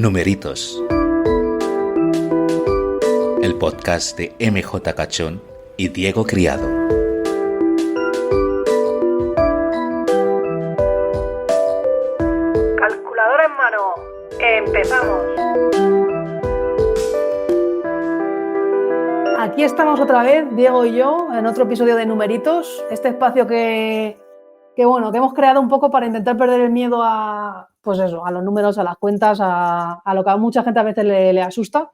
Numeritos, el podcast de MJ Cachón y Diego Criado. Calculadora en mano, empezamos. Aquí estamos otra vez, Diego y yo, en otro episodio de Numeritos, este espacio que hemos creado un poco para intentar perder el miedo a los números, a las cuentas, a lo que a mucha gente a veces le asusta.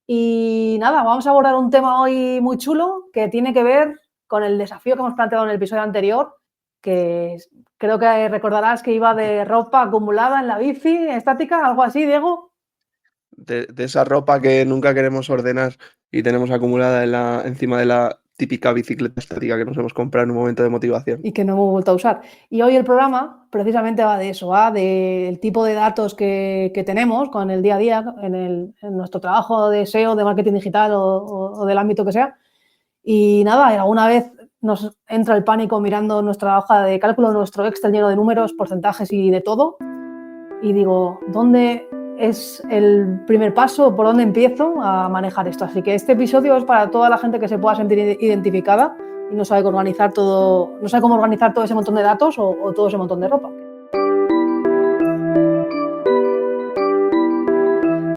Y nada, vamos a abordar un tema hoy muy chulo que tiene que ver con el desafío que hemos planteado en el episodio anterior, que creo que recordarás que iba de ropa acumulada en la bici estática, algo así, Diego. De esa ropa que nunca queremos ordenar y tenemos acumulada encima de la típica bicicleta estática que nos hemos comprado en un momento de motivación. Y que no hemos vuelto a usar. Y hoy el programa precisamente va de eso, va del tipo de datos que tenemos con el día a día, en nuestro trabajo de SEO, de marketing digital o del ámbito que sea. Y nada, alguna vez nos entra el pánico mirando nuestra hoja de cálculo, nuestro Excel lleno de números, porcentajes y de todo. Y digo, ¿dónde es el primer paso? ¿Por dónde empiezo a manejar esto? Así que este episodio es para toda la gente que se pueda sentir identificada y no sabe cómo organizar todo ese montón de datos o todo ese montón de ropa.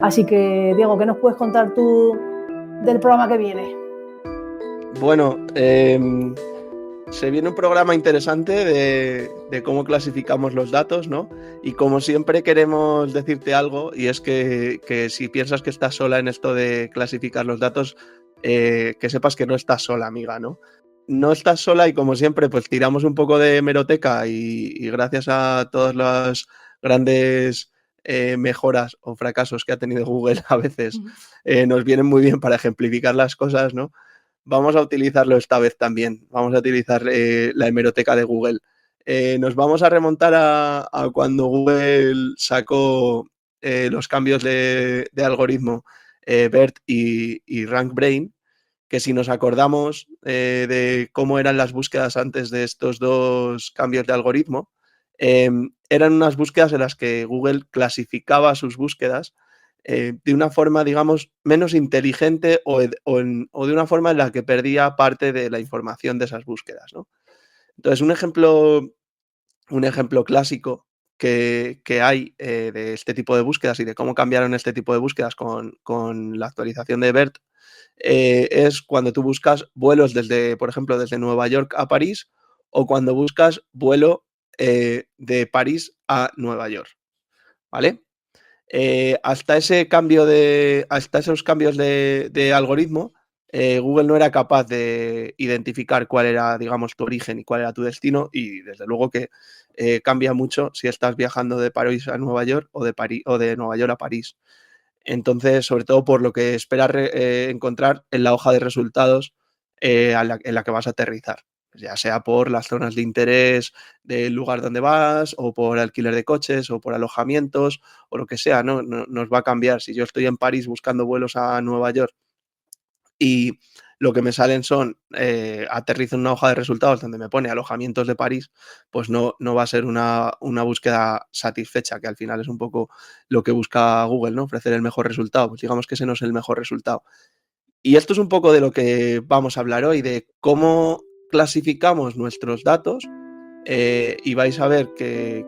Así que, Diego, ¿qué nos puedes contar tú del programa que viene? Bueno, se viene un programa interesante de cómo clasificamos los datos, ¿no? Y como siempre queremos decirte algo, y es que si piensas que estás sola en esto de clasificar los datos, que sepas que no estás sola, amiga, ¿no? No estás sola y como siempre pues tiramos un poco de hemeroteca y gracias a todas las grandes mejoras o fracasos que ha tenido Google a veces nos vienen muy bien para ejemplificar las cosas, ¿no? Vamos a utilizarlo esta vez también. Vamos a utilizar la hemeroteca de Google. Nos vamos a remontar a cuando Google sacó los cambios de algoritmo BERT y RankBrain, que si nos acordamos de cómo eran las búsquedas antes de estos dos cambios de algoritmo, eran unas búsquedas en las que Google clasificaba sus búsquedas de una forma, digamos, menos inteligente o de una forma en la que perdía parte de la información de esas búsquedas, ¿no? Entonces, un ejemplo clásico que hay de este tipo de búsquedas y de cómo cambiaron este tipo de búsquedas con la actualización de BERT es cuando tú buscas vuelos por ejemplo, desde Nueva York a París o cuando buscas vuelo de París a Nueva York, ¿vale? Hasta esos cambios de algoritmo, Google no era capaz de identificar cuál era, digamos, tu origen y cuál era tu destino, y desde luego que cambia mucho si estás viajando de París a Nueva York o de Nueva York a París. Entonces, sobre todo por lo que esperas encontrar en la hoja de resultados en la que vas a aterrizar, ya sea por las zonas de interés del lugar donde vas o por alquiler de coches o por alojamientos o lo que sea, ¿no? Nos va a cambiar. Si yo estoy en París buscando vuelos a Nueva York y lo que me salen son, aterrizo en una hoja de resultados donde me pone alojamientos de París, pues no va a ser una búsqueda satisfecha, que al final es un poco lo que busca Google, ¿no? Ofrecer el mejor resultado. Pues digamos que ese no es el mejor resultado. Y esto es un poco de lo que vamos a hablar hoy, de cómo clasificamos nuestros datos. Y vais a ver que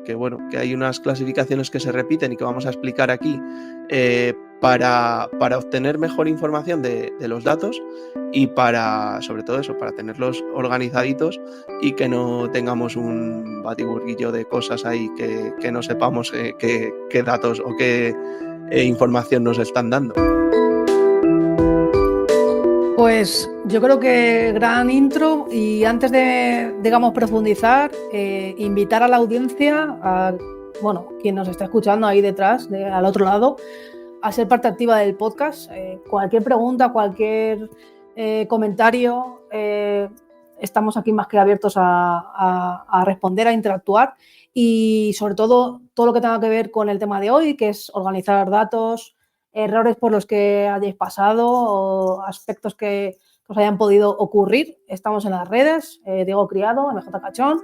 hay unas clasificaciones que se repiten y que vamos a explicar aquí para obtener mejor información de los datos y sobre todo eso, para tenerlos organizaditos y que no tengamos un batiburrillo de cosas ahí que no sepamos qué datos o qué información nos están dando. Pues yo creo que gran intro, y antes de, digamos, profundizar, invitar a la audiencia, quien nos está escuchando ahí detrás, al otro lado, a ser parte activa del podcast. Cualquier pregunta, cualquier comentario, estamos aquí más que abiertos a responder, a interactuar, y sobre todo lo que tenga que ver con el tema de hoy, que es organizar datos, errores por los que hayáis pasado o aspectos que os hayan podido ocurrir. Estamos en las redes, Diego Criado, MJ Cachón,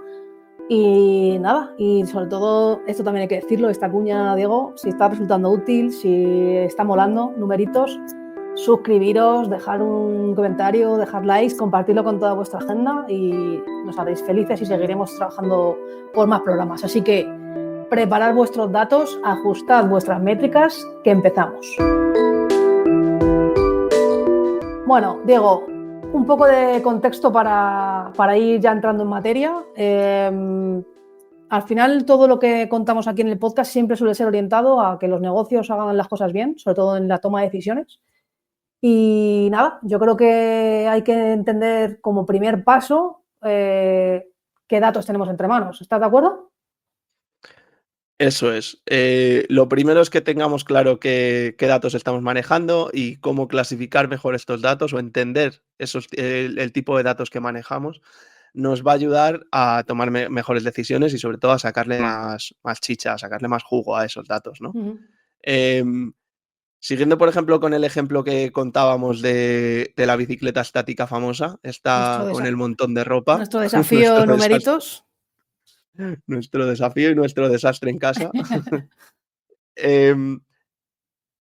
Y nada, y sobre todo, esto también hay que decirlo, esta cuña, Diego, si está resultando útil, si está molando, numeritos, suscribiros, dejar un comentario, dejar likes, compartirlo con toda vuestra agenda y nos haréis felices y seguiremos trabajando por más programas. Así que preparad vuestros datos, ajustad vuestras métricas, que empezamos. Bueno, Diego, un poco de contexto para ir ya entrando en materia. Al final, todo lo que contamos aquí en el podcast siempre suele ser orientado a que los negocios hagan las cosas bien, sobre todo en la toma de decisiones. Y nada, yo creo que hay que entender como primer paso qué datos tenemos entre manos. ¿Estás de acuerdo? Eso es. Lo primero es que tengamos claro qué datos estamos manejando y cómo clasificar mejor estos datos o entender el tipo de datos que manejamos. Nos va a ayudar a tomar mejores decisiones y sobre todo a sacarle más chicha, a sacarle más jugo a esos datos, ¿no? Em, Siguiendo, por ejemplo, con el ejemplo que contábamos de la bicicleta estática famosa, está con el montón de ropa. Nuestro desafío numeritos. Nuestro desafío y nuestro desastre en casa. Em,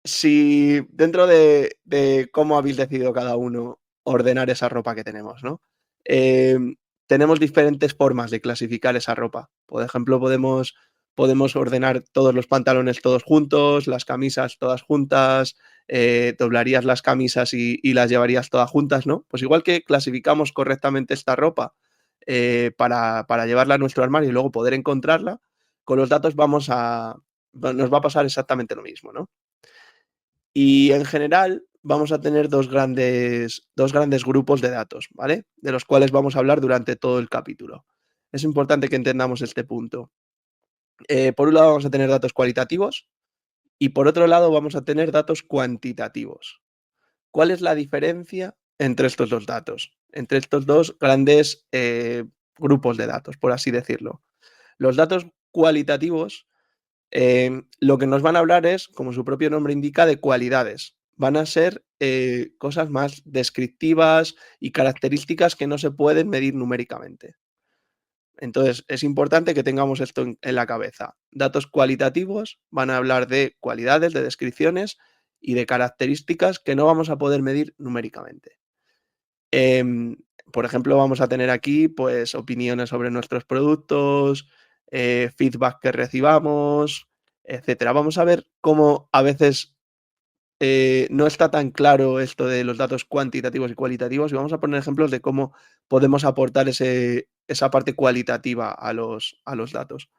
si dentro de cómo habéis decidido cada uno ordenar esa ropa que tenemos, ¿no? Tenemos diferentes formas de clasificar esa ropa. Por ejemplo, podemos ordenar todos los pantalones todos juntos, las camisas todas juntas, doblarías las camisas y las llevarías todas juntas, ¿no? Pues igual que clasificamos correctamente esta ropa para llevarla a nuestro armario y luego poder encontrarla, con los datos nos va a pasar exactamente lo mismo, ¿no? Y en general vamos a tener dos grandes grupos de datos, ¿vale? De los cuales vamos a hablar durante todo el capítulo. Es importante que entendamos este punto. Por un lado vamos a tener datos cualitativos y por otro lado vamos a tener datos cuantitativos. ¿Cuál es la diferencia entre estos dos datos? Entre estos dos grandes grupos de datos, por así decirlo. Los datos cualitativos lo que nos van a hablar es, como su propio nombre indica, de cualidades. Van a ser cosas más descriptivas y características que no se pueden medir numéricamente. Entonces, es importante que tengamos esto en la cabeza. Datos cualitativos van a hablar de cualidades, de descripciones y de características que no vamos a poder medir numéricamente. Por ejemplo, vamos a tener aquí pues opiniones sobre nuestros productos, feedback que recibamos, etcétera. Vamos a ver cómo a veces no está tan claro esto de los datos cuantitativos y cualitativos y vamos a poner ejemplos de cómo podemos aportar esa parte cualitativa a los datos.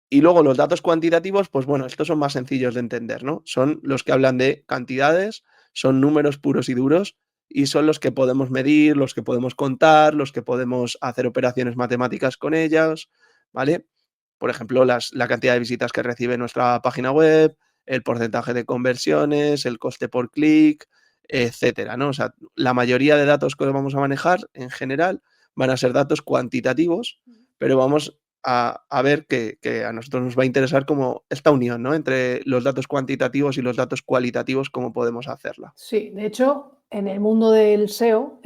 Y luego los datos cuantitativos, pues bueno, estos son más sencillos de entender, ¿no? Son los que hablan de cantidades, son números puros y duros y son los que podemos medir, los que podemos contar, los que podemos hacer operaciones matemáticas con ellas, ¿vale? Por ejemplo, la cantidad de visitas que recibe nuestra página web, el porcentaje de conversiones, el coste por clic, etcétera, ¿no? O sea, la mayoría de datos que vamos a manejar en general van a ser datos cuantitativos, pero vamos a ver que a nosotros nos va a interesar como esta unión, ¿no? Entre los datos cuantitativos y los datos cualitativos, cómo podemos hacerla. Sí, de hecho, en el mundo del SEO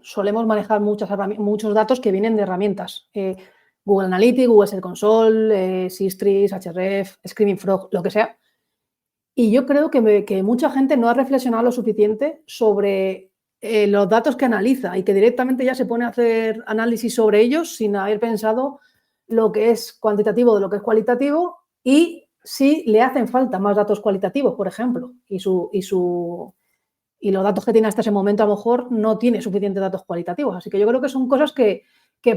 solemos manejar muchos datos que vienen de herramientas. Google Analytics, Google Search Console, Sistrix, Ahrefs, Screaming Frog, lo que sea. Y yo creo que mucha gente no ha reflexionado lo suficiente sobre los datos que analiza y que directamente ya se pone a hacer análisis sobre ellos sin haber pensado lo que es cuantitativo de lo que es cualitativo y si le hacen falta más datos cualitativos, por ejemplo, y los datos que tiene hasta ese momento a lo mejor no tiene suficientes datos cualitativos. Así que yo creo que son cosas que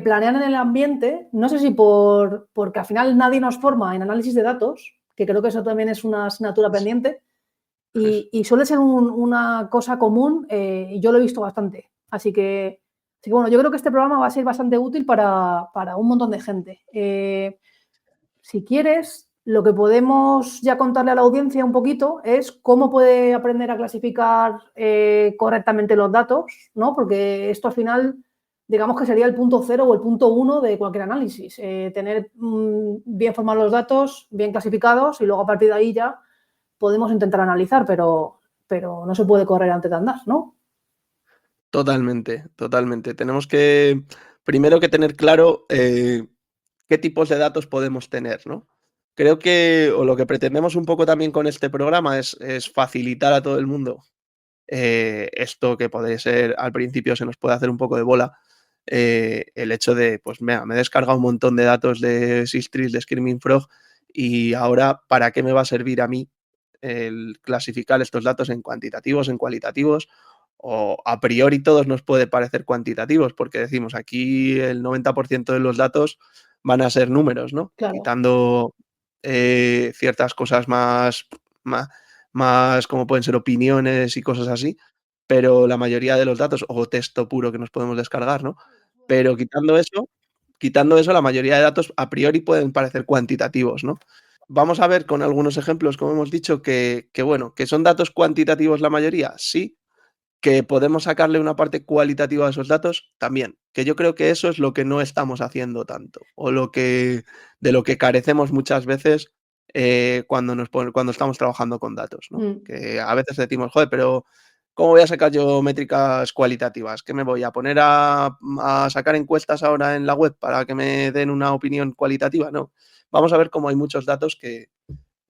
planean en el ambiente, no sé si porque al final nadie nos forma en análisis de datos, que creo que eso también es una asignatura pendiente, y suele ser una cosa común y yo lo he visto bastante. Así que bueno, yo creo que este programa va a ser bastante útil para un montón de gente. Si quieres, lo que podemos ya contarle a la audiencia un poquito es cómo puede aprender a clasificar correctamente los datos, ¿no? Porque esto al final, digamos que sería el punto 0 o el punto 1 de cualquier análisis. Tener bien formados los datos, bien clasificados y luego a partir de ahí ya podemos intentar analizar, pero no se puede correr antes de andar, ¿no? Totalmente, totalmente. Tenemos que, primero que tener claro qué tipos de datos podemos tener, ¿no? Creo que, o lo que pretendemos un poco también con este programa es facilitar a todo el mundo esto que podría ser, al principio se nos puede hacer un poco de bola, el hecho de, pues me he descargado un montón de datos de Sistris, de Screaming Frog, y ahora, ¿para qué me va a servir a mí el clasificar estos datos en cuantitativos, en cualitativos? O a priori todos nos puede parecer cuantitativos, porque decimos aquí el 90% de los datos van a ser números, ¿no? Claro. Quitando ciertas cosas más como pueden ser opiniones y cosas así, pero la mayoría de los datos, o texto puro que nos podemos descargar, ¿no? Pero quitando eso, la mayoría de datos a priori pueden parecer cuantitativos, ¿no? Vamos a ver con algunos ejemplos, como hemos dicho, bueno, que son datos cuantitativos la mayoría, sí, que podemos sacarle una parte cualitativa a esos datos también, que yo creo que eso es lo que no estamos haciendo tanto, o de lo que carecemos muchas veces cuando estamos trabajando con datos, ¿no? Que a veces decimos, joder, pero ¿cómo voy a sacar yo métricas cualitativas? ¿Qué me voy a poner a sacar encuestas ahora en la web para que me den una opinión cualitativa? No. Vamos a ver cómo hay muchos datos que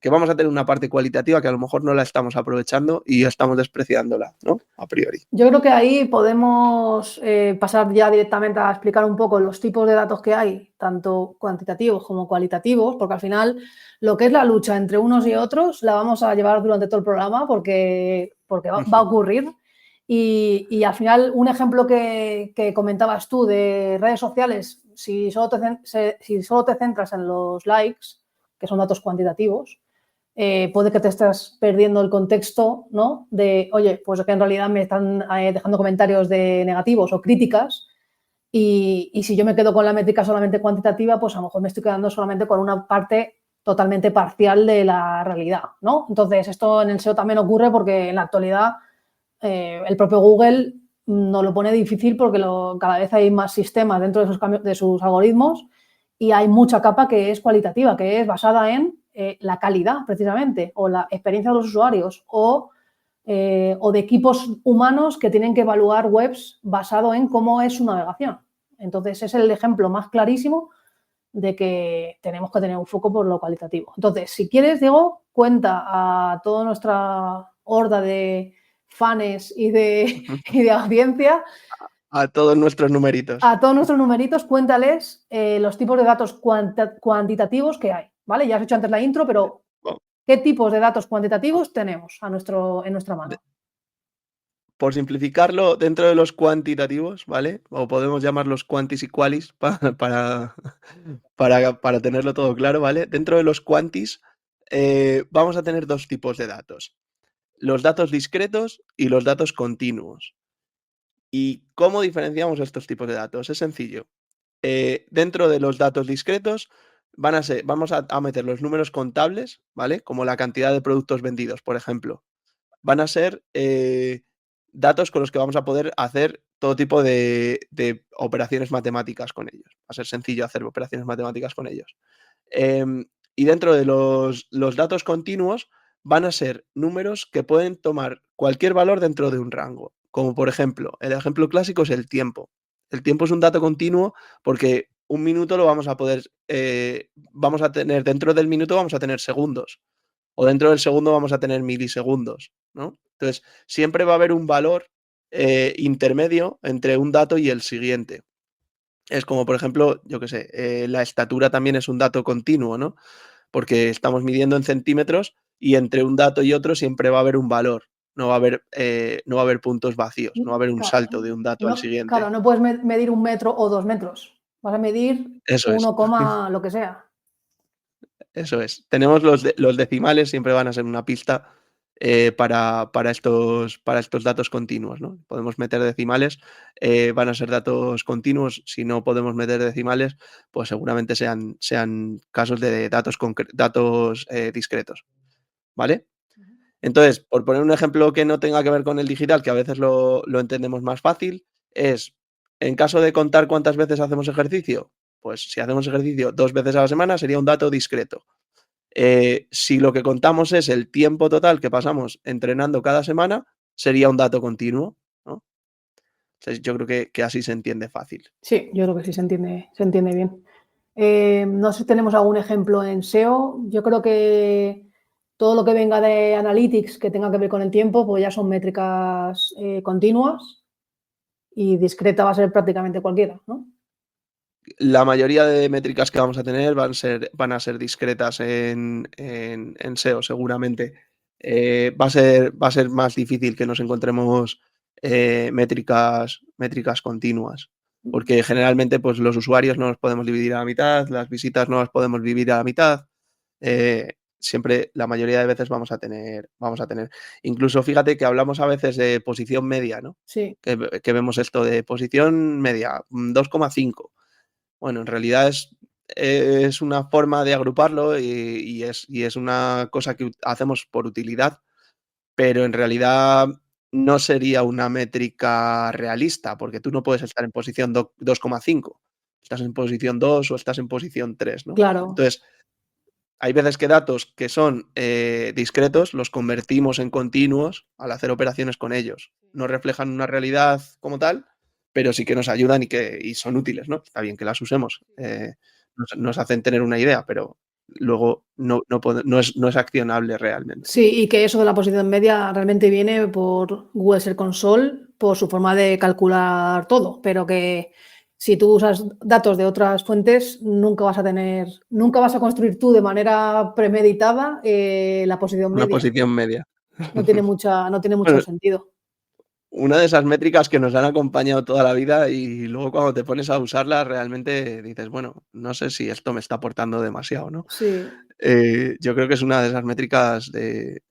vamos a tener una parte cualitativa que a lo mejor no la estamos aprovechando y estamos despreciándola, ¿no? A priori. Yo creo que ahí podemos pasar ya directamente a explicar un poco los tipos de datos que hay, tanto cuantitativos como cualitativos, porque al final lo que es la lucha entre unos y otros la vamos a llevar durante todo el programa porque va a ocurrir. Y al final, un ejemplo que comentabas tú de redes sociales, si solo te centras en los likes, que son datos cuantitativos, puede que te estés perdiendo el contexto, ¿no? De, oye, pues que en realidad me están dejando comentarios negativos o críticas y si yo me quedo con la métrica solamente cuantitativa, pues a lo mejor me estoy quedando solamente con una parte totalmente parcial de la realidad, ¿no? Entonces, esto en el SEO también ocurre porque en la actualidad el propio Google nos lo pone difícil porque cada vez hay más sistemas dentro de sus algoritmos y hay mucha capa que es cualitativa, que es basada en la calidad, precisamente, o la experiencia de los usuarios, o de equipos humanos que tienen que evaluar webs basado en cómo es su navegación. Entonces, es el ejemplo más clarísimo de que tenemos que tener un foco por lo cualitativo. Entonces, si quieres, Diego, cuenta a toda nuestra horda de fans y de audiencia. A todos nuestros numeritos. A todos nuestros numeritos, cuéntales los tipos de datos cuantitativos que hay, ¿vale? Ya has hecho antes la intro, pero ¿qué tipos de datos cuantitativos tenemos en nuestra mano? Por simplificarlo, dentro de los cuantitativos, ¿vale? O podemos llamarlos quantis y qualis para tenerlo todo claro, ¿vale? Dentro de los quantis vamos a tener dos tipos de datos. Los datos discretos y los datos continuos. ¿Y cómo diferenciamos estos tipos de datos? Es sencillo. Dentro de los datos discretos vamos a meter los números contables, ¿vale? Como la cantidad de productos vendidos, por ejemplo. Van a ser datos con los que vamos a poder hacer todo tipo de operaciones matemáticas con ellos. Va a ser sencillo hacer operaciones matemáticas con ellos. Y dentro de los datos continuos van a ser números que pueden tomar cualquier valor dentro de un rango. Como por ejemplo, el ejemplo clásico es el tiempo. El tiempo es un dato continuo porque un minuto lo vamos a poder, vamos a tener, dentro del minuto vamos a tener segundos. O dentro del segundo vamos a tener milisegundos, ¿no? Entonces, siempre va a haber un valor intermedio entre un dato y el siguiente. Es como, por ejemplo, yo qué sé, la estatura también es un dato continuo, ¿no? Porque estamos midiendo en centímetros y entre un dato y otro siempre va a haber un valor. No va a haber puntos vacíos, no va a haber un salto de un dato al siguiente. Claro, no puedes medir 1 metro o 2 metros. Vas a medir Eso es. 1, lo que sea. Eso es. Tenemos los decimales, siempre van a ser una pista para estos datos continuos, ¿no? Podemos meter decimales, van a ser datos continuos. Si no podemos meter decimales, pues seguramente sean casos de datos discretos, ¿vale? Entonces, por poner un ejemplo que no tenga que ver con el digital, que a veces lo entendemos más fácil, es, en caso de contar cuántas veces hacemos ejercicio, pues si hacemos ejercicio 2 veces a la semana sería un dato discreto. Si lo que contamos es el tiempo total que pasamos entrenando cada semana, sería un dato continuo, ¿no? Entonces, yo creo que así se entiende fácil. Sí, yo creo que sí se entiende bien. No sé si tenemos algún ejemplo en SEO. Yo creo que todo lo que venga de Analytics que tenga que ver con el tiempo, pues ya son métricas continuas y discreta va a ser prácticamente cualquiera, ¿no? La mayoría de métricas que vamos a tener van a ser discretas en SEO, seguramente. Va a ser más difícil que nos encontremos métricas continuas, porque generalmente pues, los usuarios no los podemos dividir a la mitad, las visitas no las podemos dividir a la mitad. Siempre, la mayoría de veces vamos a tener. Incluso fíjate que hablamos a veces de posición media, ¿no? Sí. Que vemos esto de posición media, 2,5. Bueno, en realidad es una forma de agruparlo y es una cosa que hacemos por utilidad, pero en realidad no sería una métrica realista, porque tú no puedes estar en posición 2,5. Estás en posición 2 o estás en posición 3, ¿no? Claro. Entonces, hay veces que datos que son discretos los convertimos en continuos al hacer operaciones con ellos. No reflejan una realidad como tal, pero sí que nos ayudan y son útiles, ¿no? Está bien que las usemos. Nos hacen tener una idea, pero luego no es accionable realmente. Sí, y que eso de la posición media realmente viene por Google Search Console, por su forma de calcular todo, pero que si tú usas datos de otras fuentes, nunca vas a construir tú de manera premeditada la posición Una media. posición media. No tiene mucho Bueno, sentido. una de esas métricas que nos han acompañado toda la vida y luego cuando te pones a usarlas realmente dices, bueno, no sé si esto me está aportando demasiado, ¿no? Sí. Yo creo que es una de esas métricas sería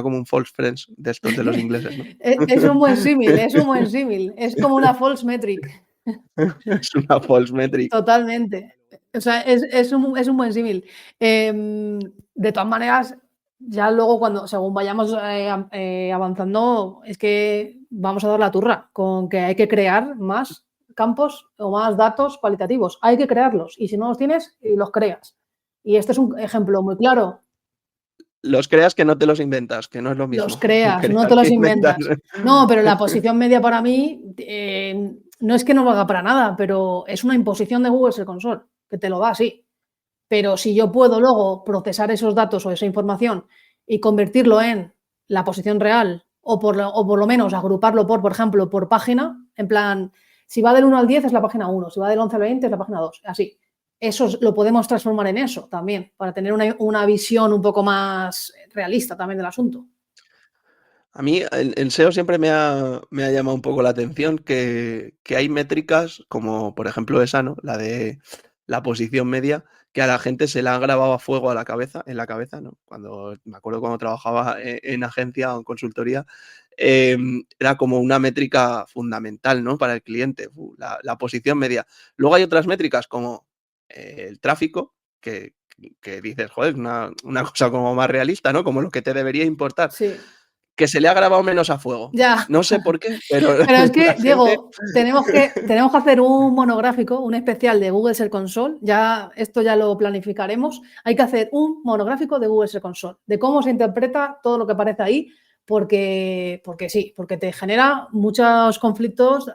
como un false friends de estos de los ingleses, ¿no? Es un buen símil, es un buen símil. Es como una false metric. Es una false metric. Totalmente. O sea, es un buen símil. De todas maneras, ya luego según vayamos avanzando, es que vamos a dar la turra con que hay que crear más campos o más datos cualitativos. Hay que crearlos y si no los tienes, los creas. Y este es un ejemplo muy claro. Los creas que no te los inventas, que no es lo Los mismo. creas, no Crear te que los inventar. inventas. No, pero la posición media para mí no es que no valga para nada, pero es una imposición de Google Search Console, que te lo da así. Pero si yo puedo luego procesar esos datos o esa información y convertirlo en la posición real o por lo menos agruparlo por ejemplo, por página, en plan, si va del 1 al 10 es la página 1, si va del 11 al 20 es la página 2, así. Eso lo podemos transformar en eso también, para tener una visión un poco más realista también del asunto. A mí en SEO siempre me ha llamado un poco la atención que hay métricas como, por ejemplo, esa, ¿no? La de la posición media, que a la gente se la ha grabado a fuego en la cabeza, ¿no? Me acuerdo cuando trabajaba en agencia o en consultoría, era como una métrica fundamental, ¿no? Para el cliente, la posición media. Luego hay otras métricas como el tráfico, que dices, joder, una cosa como más realista, ¿no? Como lo que te debería importar. Sí. Que se le ha grabado menos a fuego. Ya. No sé por qué, pero Pero es la que, gente. Diego, tenemos que hacer un monográfico, un especial de Google Search Console. Esto ya lo planificaremos. Hay que hacer un monográfico de Google Search Console, de cómo se interpreta todo lo que aparece ahí, porque sí, porque te genera muchos conflictos,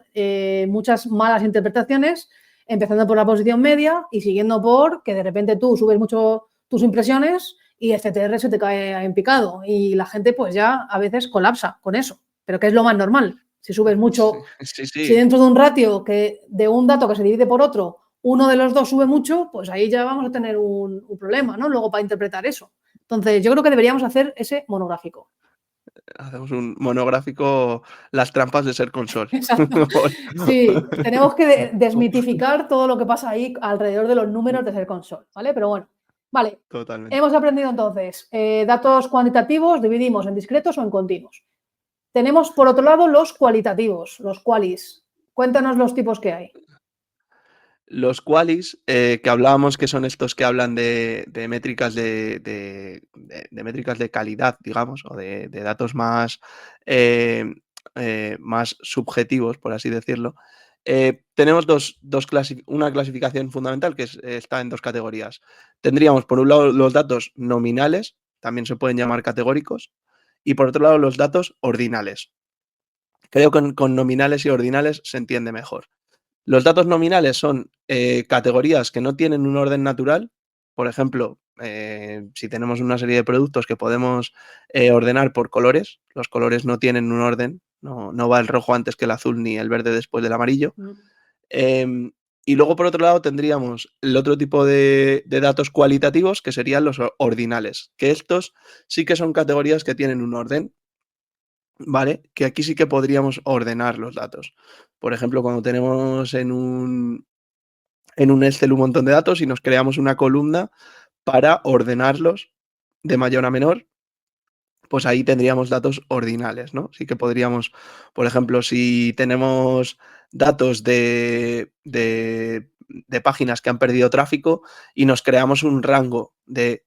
muchas malas interpretaciones, empezando por la posición media y siguiendo por que de repente tú subes mucho tus impresiones y el CTR se te cae en picado y la gente pues ya a veces colapsa con eso, pero que es lo más normal. Si subes mucho, Sí, si sí. dentro de un ratio de un dato que se divide por otro, uno de los dos sube mucho, pues ahí ya vamos a tener un problema, ¿no? Luego para interpretar eso. Entonces, yo creo que deberíamos hacer ese monográfico. Hacemos un monográfico, las trampas de ser console. Exacto. Sí, tenemos que desmitificar todo lo que pasa ahí alrededor de los números de ser console, ¿vale? Pero bueno, vale. Totalmente. Hemos aprendido entonces datos cuantitativos, dividimos en discretos o en continuos. Tenemos por otro lado los cualitativos, los qualis. Cuéntanos los tipos que hay. Los qualis, que hablábamos que son estos que hablan de métricas de métricas de calidad, digamos, o de datos más subjetivos, por así decirlo. Tenemos una clasificación fundamental que está en dos categorías. Tendríamos, por un lado, los datos nominales, también se pueden llamar categóricos, y por otro lado, los datos ordinales. Creo que con nominales y ordinales se entiende mejor. Los datos nominales son categorías que no tienen un orden natural. Por ejemplo, si tenemos una serie de productos que podemos ordenar por colores, los colores no tienen un orden, no va el rojo antes que el azul ni el verde después del amarillo. Em, y luego, por otro lado, tendríamos el otro tipo de datos cualitativos, que serían los ordinales, que estos sí que son categorías que tienen un orden, ¿vale? Que aquí sí que podríamos ordenar los datos. Por ejemplo, cuando tenemos en un Excel un montón de datos y nos creamos una columna para ordenarlos de mayor a menor, pues ahí tendríamos datos ordinales, ¿no? Sí que podríamos, por ejemplo, si tenemos datos de páginas que han perdido tráfico y nos creamos un rango de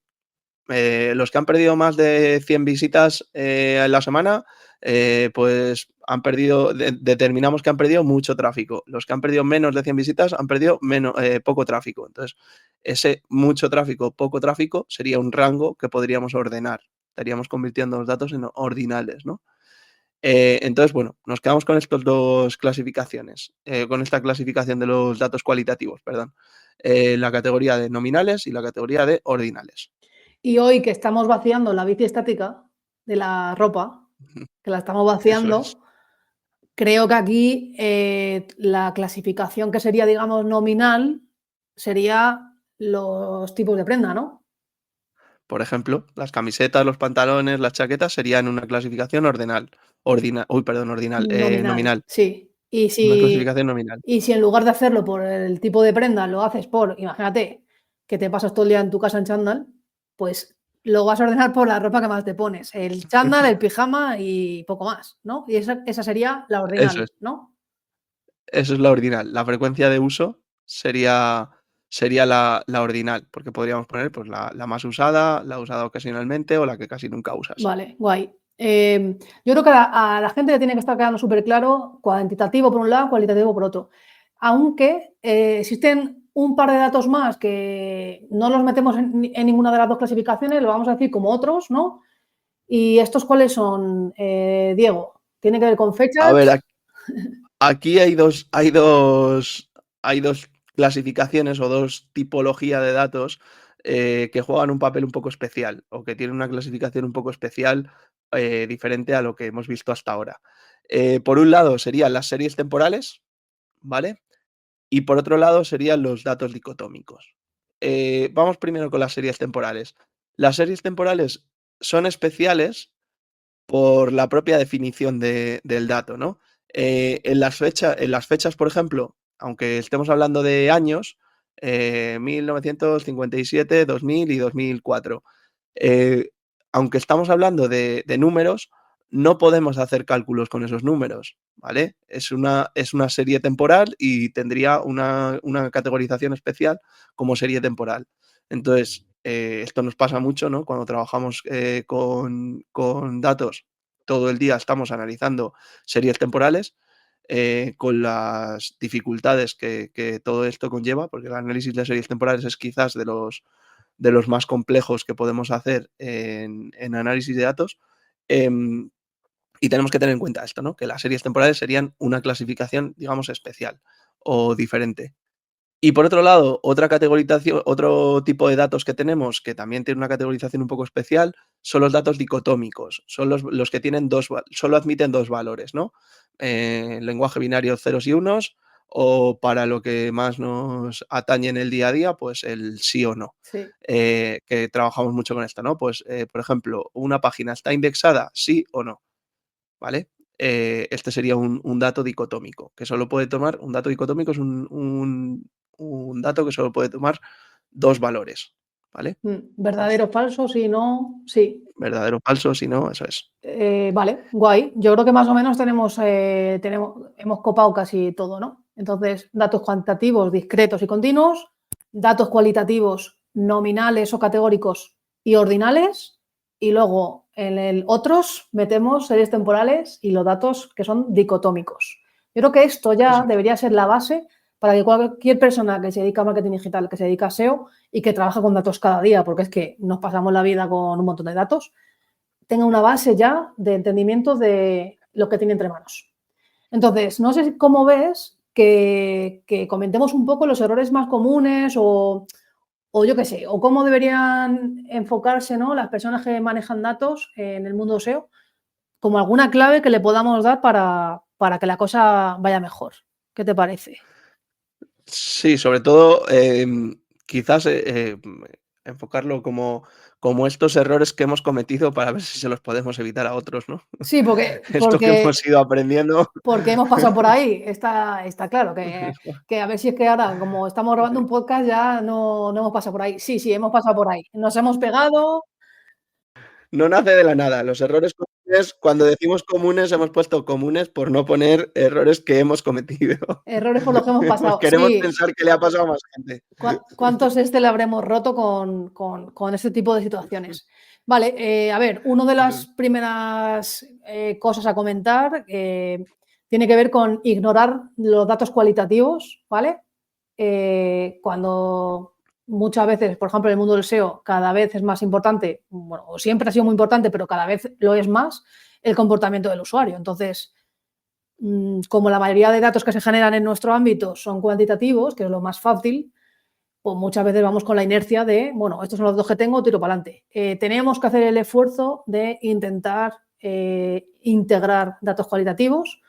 los que han perdido más de 100 visitas en la semana, pues han perdido, determinamos que han perdido mucho tráfico. Los que han perdido menos de 100 visitas han perdido poco tráfico. Entonces, ese mucho tráfico, poco tráfico sería un rango que podríamos ordenar. Estaríamos convirtiendo los datos en ordinales, ¿no? Entonces, bueno, nos quedamos con estas dos clasificaciones, con esta clasificación de los datos cualitativos, perdón. La categoría de nominales y la categoría de ordinales. Y hoy que estamos vaciando la bici estática de la ropa, que la estamos Eso es. vaciando, creo que aquí la clasificación que sería, digamos, nominal sería los tipos de prenda, ¿no? Por ejemplo, las camisetas, los pantalones, las chaquetas serían una clasificación ordinal. Nominal, Nominal. sí. Una clasificación nominal. Y si en lugar de hacerlo por el tipo de prenda lo haces por, imagínate, que te pasas todo el día en tu casa en chándal, pues lo vas a ordenar por la ropa que más te pones. El chándal, el pijama y poco más, ¿no? Y esa sería la Eso ordinal, es. ¿no? Eso es la ordinal. La frecuencia de uso sería la ordinal, porque podríamos poner pues, la más usada, la usada ocasionalmente o la que casi nunca usas. Vale, guay. Yo creo que a la gente le tiene que estar quedando súper claro cuantitativo por un lado, cualitativo por otro. Aunque existen un par de datos más que no los metemos en ninguna de las dos clasificaciones, lo vamos a decir como otros, ¿no? ¿Y estos cuáles son, Diego? ¿Tiene que ver con fechas? A ver, aquí hay dos clasificaciones o dos tipologías de datos que juegan un papel un poco especial o que tienen una clasificación un poco especial diferente a lo que hemos visto hasta ahora. Por un lado serían las series temporales, ¿vale? Y por otro lado serían los datos dicotómicos. Vamos primero con las series temporales. Las series temporales son especiales por la propia definición del dato, ¿no? En las fechas, por ejemplo, aunque estemos hablando de años, 1957, 2000 y 2004, eh, aunque estamos hablando de números, no podemos hacer cálculos con esos números, ¿vale? Es una serie temporal y tendría una categorización especial como serie temporal. Entonces, esto nos pasa mucho, ¿no? Cuando trabajamos con datos, todo el día estamos analizando series temporales, con las dificultades que todo esto conlleva, porque el análisis de series temporales es quizás de los más complejos que podemos hacer en análisis de datos. Y tenemos que tener en cuenta esto, ¿no? Que las series temporales serían una clasificación, digamos, especial o diferente. Y por otro lado, otra categorización, otro tipo de datos que tenemos, que también tiene una categorización un poco especial, son los datos dicotómicos. Son los que tienen solo admiten dos valores, ¿no? Lenguaje binario ceros y unos, o para lo que más nos atañe en el día a día, pues el sí o no. Sí. Que trabajamos mucho con esto, ¿no? Pues, por ejemplo, una página está indexada, sí o no, ¿vale? Este sería un dato dicotómico, que solo puede tomar, un dato dicotómico es un dato que solo puede tomar dos valores, ¿vale? ¿Verdadero o falso? Si no, sí. Verdadero o falso, si no, eso es. Vale, guay. Yo creo que más o menos hemos copado casi todo, ¿no? Entonces, datos cuantitativos, discretos y continuos, datos cualitativos, nominales o categóricos y ordinales, y luego en el otros metemos series temporales y los datos que son dicotómicos. Yo creo que esto ya Eso. debería ser la base para que cualquier persona que se dedica a marketing digital, que se dedica a SEO y que trabaja con datos cada día, porque es que nos pasamos la vida con un montón de datos, tenga una base ya de entendimiento de lo que tiene entre manos. Entonces, no sé cómo ves que comentemos un poco los errores más comunes o yo qué sé, o cómo deberían enfocarse, ¿no?, las personas que manejan datos en el mundo SEO, como alguna clave que le podamos dar para que la cosa vaya mejor. ¿Qué te parece? Sí, sobre todo, quizás, enfocarlo como estos errores que hemos cometido para ver si se los podemos evitar a otros, ¿no? Sí, porque, Esto que porque, hemos ido aprendiendo. porque hemos pasado por ahí, está claro, que a ver si es que ahora, como estamos grabando un podcast, ya no hemos pasado por ahí. Sí, sí, hemos pasado por ahí. Nos hemos pegado, No nace de la nada. Los errores comunes, cuando decimos comunes, hemos puesto comunes por no poner errores que hemos cometido. errores por los que hemos pasado. Queremos Sí, pensar que le ha pasado a más gente. ¿Cuántos le habremos roto con este tipo de situaciones? Vale, a ver, una de las primeras cosas a comentar tiene que ver con ignorar los datos cualitativos, ¿vale? Cuando muchas veces, por ejemplo, en el mundo del SEO, cada vez es más importante, bueno, o siempre ha sido muy importante, pero cada vez lo es más, el comportamiento del usuario. Entonces, como la mayoría de datos que se generan en nuestro ámbito son cuantitativos, que es lo más fácil, pues muchas veces vamos con la inercia de, bueno, estos son los datos que tengo, tiro para adelante. Tenemos que hacer el esfuerzo de intentar integrar datos cualitativos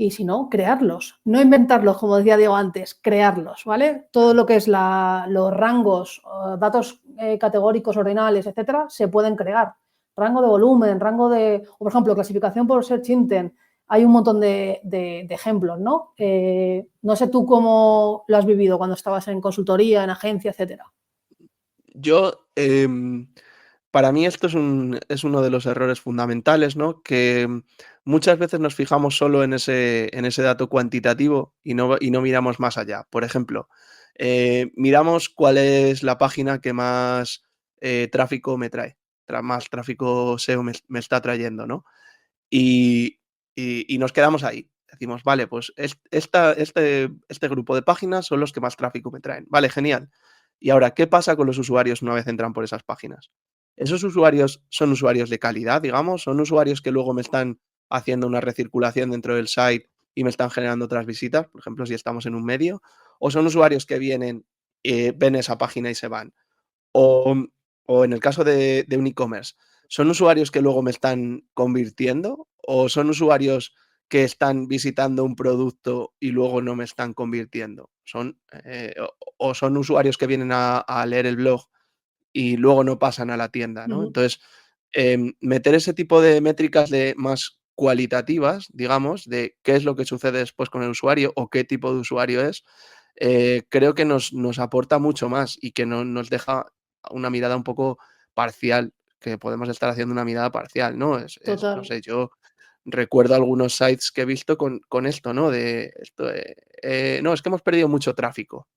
y, si no, crearlos. No inventarlos, como decía Diego antes, crearlos, ¿vale? Todo lo que es los rangos, datos categóricos, ordinales, etcétera, se pueden crear. Rango de volumen, o por ejemplo, clasificación por search intent. Hay un montón de ejemplos, ¿no? No sé tú cómo lo has vivido cuando estabas en consultoría, en agencia, etcétera. Yo, para mí esto es uno de los errores fundamentales, ¿no? Que muchas veces nos fijamos solo en ese dato cuantitativo y no miramos más allá. Por ejemplo, miramos cuál es la página que más tráfico me trae, más tráfico SEO me está trayendo, ¿no? Y, y nos quedamos ahí. Decimos, vale, pues este grupo de páginas son los que más tráfico me traen. Vale, genial. Y ahora, ¿qué pasa con los usuarios una vez entran por esas páginas? ¿Esos usuarios son usuarios de calidad, digamos? ¿Son usuarios que luego me están haciendo una recirculación dentro del site y me están generando otras visitas? Por ejemplo, si estamos en un medio. ¿O son usuarios que vienen, ven esa página y se van? O, o en el caso de un e-commerce, ¿son usuarios que luego me están convirtiendo? ¿O son usuarios que están visitando un producto y luego no me están convirtiendo? O son usuarios que vienen a leer el blog y luego no pasan a la tienda, ¿no? Ujú. Entonces, meter ese tipo de métricas de más cualitativas, digamos, de qué es lo que sucede después con el usuario o qué tipo de usuario es, creo que nos aporta mucho más y que no nos deja una mirada un poco parcial, que podemos estar haciendo una mirada parcial, ¿no? No Total. sé, yo recuerdo algunos sites que he visto con esto, ¿no? De esto, no, es que hemos perdido mucho tráfico.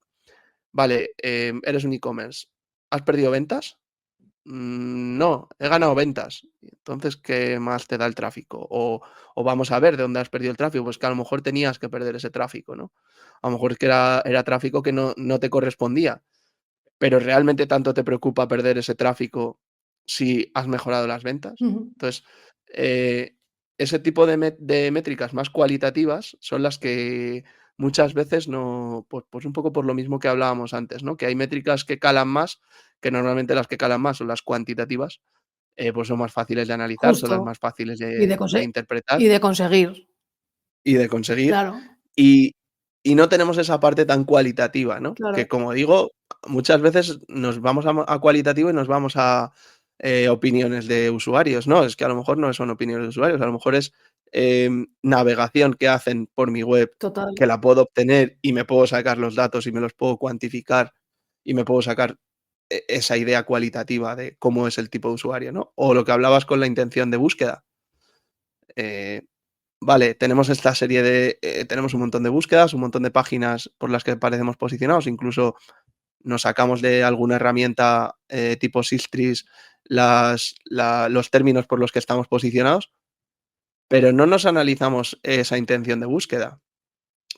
Vale, eres un e-commerce. ¿Has perdido ventas? No, he ganado ventas. Entonces, ¿qué más te da el tráfico? O vamos a ver de dónde has perdido el tráfico, pues que a lo mejor tenías que perder ese tráfico, ¿no? A lo mejor es que era tráfico que no te correspondía, pero ¿realmente tanto te preocupa perder ese tráfico si has mejorado las ventas? Ujú. Entonces, eh, ese tipo de métricas más cualitativas son las que muchas veces no, pues un poco por lo mismo que hablábamos antes, ¿no? Que hay métricas que calan más, que normalmente las que calan más son las cuantitativas, pues son más fáciles de analizar, son las Justo. más fáciles Y de, de interpretar y de conseguir. y de conseguir. Claro, Y y no tenemos esa parte tan cualitativa, ¿no? Que, claro. como digo, muchas veces nos vamos a cualitativo y nos vamos a, opiniones de usuarios, ¿no? Es que a lo mejor no son opiniones de usuarios, a lo mejor es, navegación que hacen por mi web, Total. que la puedo obtener y me puedo sacar los datos y me los puedo cuantificar y me puedo sacar esa idea cualitativa de cómo es el tipo de usuario, ¿no? O lo que hablabas con la intención de búsqueda. Eh, Vale, tenemos esta serie de, tenemos un montón de búsquedas, un montón de páginas por las que parecemos posicionados, incluso nos sacamos de alguna herramienta tipo Sistris los términos por los que estamos posicionados, pero no nos analizamos esa intención de búsqueda,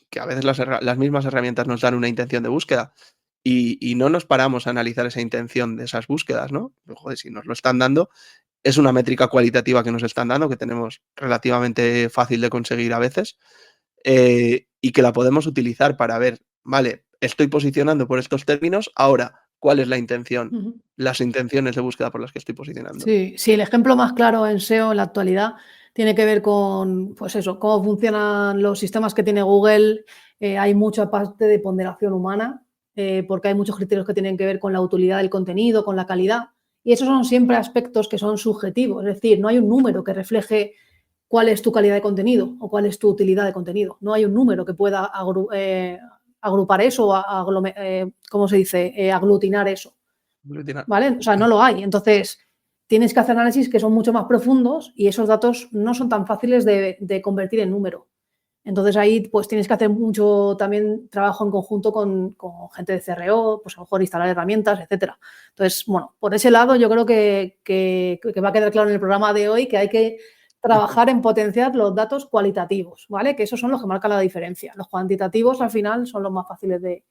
que a veces las mismas herramientas nos dan una intención de búsqueda y no nos paramos a analizar esa intención de esas búsquedas, ¿no? Pues, joder, si nos lo están dando, es una métrica cualitativa que nos están dando, que tenemos relativamente fácil de conseguir a veces. y que la podemos utilizar para ver, vale, estoy posicionando por estos términos, ahora, ¿cuál es la intención? Ujú. Las intenciones de búsqueda por las que estoy posicionando. Sí, sí, el ejemplo más claro en SEO en la actualidad tiene que ver con, pues eso, cómo funcionan los sistemas que tiene Google. Hay mucha parte de ponderación humana, porque hay muchos criterios que tienen que ver con la utilidad del contenido, con la calidad, y esos son siempre aspectos que son subjetivos, es decir, no hay un número que refleje cuál es tu calidad de contenido o cuál es tu utilidad de contenido. No hay un número que pueda agrupar eso o ¿cómo se dice? Aglutinar eso. ¿Vale? O sea, no lo hay. Entonces, tienes que hacer análisis que son mucho más profundos y esos datos no son tan fáciles de convertir en número. Entonces ahí pues tienes que hacer mucho también trabajo en conjunto con gente de CRO, pues a lo mejor instalar herramientas, etcétera. Entonces, bueno, por ese lado yo creo que va a quedar claro en el programa de hoy que hay que trabajar en potenciar los datos cualitativos, ¿vale? Que esos son los que marcan la diferencia. Los cuantitativos al final son los más fáciles de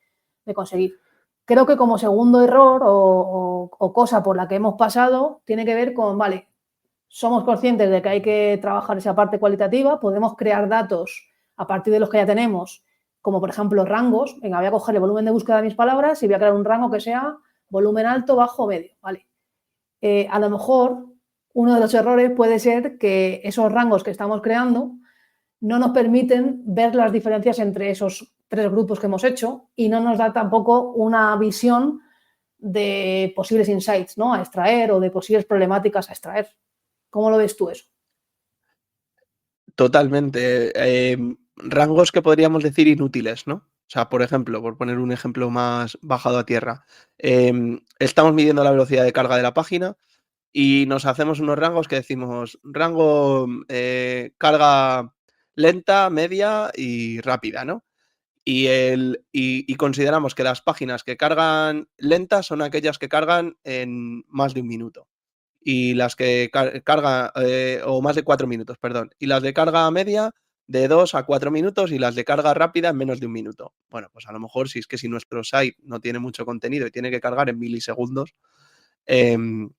conseguir. Creo que como segundo error o cosa por la que hemos pasado tiene que ver con, vale, somos conscientes de que hay que trabajar esa parte cualitativa, podemos crear datos a partir de los que ya tenemos, como por ejemplo rangos. Venga, voy a coger el volumen de búsqueda de mis palabras y voy a crear un rango que sea volumen alto, bajo, medio, ¿vale? A lo mejor uno de los errores puede ser que esos rangos que estamos creando no nos permiten ver las diferencias entre esos 3 grupos que hemos hecho y no nos da tampoco una visión de posibles insights, ¿no? A extraer o de posibles problemáticas a extraer. ¿Cómo lo ves tú eso? Totalmente. Rangos que podríamos decir inútiles, ¿no? O sea, por ejemplo, por poner un ejemplo más bajado a tierra, estamos midiendo la velocidad de carga de la página y nos hacemos unos rangos que decimos rango carga lenta, media y rápida, ¿no? Y consideramos que las páginas que cargan lentas son aquellas que cargan en más de un minuto. Y las que carga, o más de 4 minutos, perdón. Y las de carga media de 2 a 4 minutos y las de carga rápida en menos de un minuto. Bueno, pues a lo mejor si nuestro site no tiene mucho contenido y tiene que cargar en milisegundos, em,